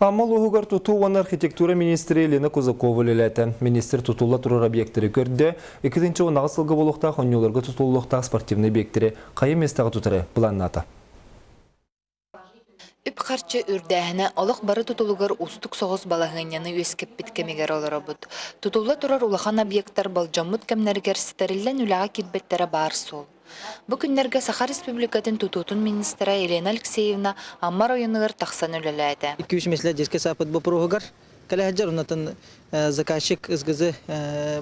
Амал угугар тутуан архитектура министрі Елена Кузакова лелеті. Министр тутулла турар объекттері көрді. 2-ші онағы сылғы болуқтақ, оннелерге тутуллықтақ спортивный объекттері қайы местағы тұтыры планната. Үп қарчы үрдәһіне олық бары тутулугар устук соғыз балағыняны өскеп біткемегер олары бұд. Тутулла турар улахан объекттар балжаммыт кәмнергер стериллен үліға кетбеттері бар сол. Бұ күннерге Саха Республикатын тутутун министра Елена Алексеевна Аммар ойынығыр тақсан өлеләді. 2-3 месле деске сапыт бұ пұрғығар. Кәләхәджар, оннатын заказчик ызгызы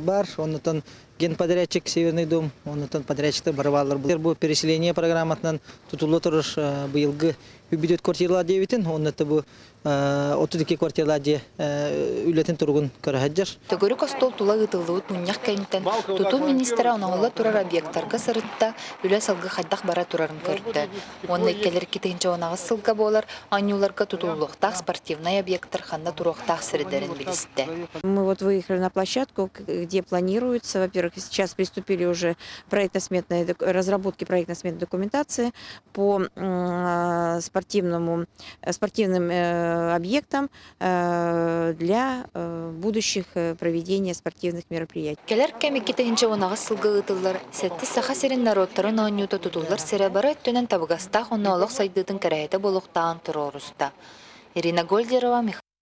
бар, оннatan генподрядчик Северный дом, оннatan подрядчиктер барывалар бұл. Бұл переселение программатынан тутулы тұрыр бұйылғы үббедет квартиралар деветін, оннаты бұл 32 квартиралар де үлетін тұрғын көрәхәджар. Төгөрі костол тула ғытылуыт мұняқ кәйінтен тутул министра оңағылы тұрар объекттарға сырытта үлі салғы қайдақ бара тұрарын көрді. Оны еккелер кетейінше онағы сылға болар, анюларға тутулуқтақ спортивный объекттар қанда тұруқтақ сірідерін білісті. Мы вот выехали на площадку, где планируется, во-первых, сейчас приступили уже разработки проектно-сметной документации по спортивным объектам для будущих проведения спортивных мероприятий. Келер кәмі кетейінше онағы сылғы ғытылар, сәтті Саха серін народтарын оңюта тутулар сірі бары өттінен табығастақ оны олық сайдыдың кәрәйді болуқтағын тұры орыста. Ирина Гольдерова,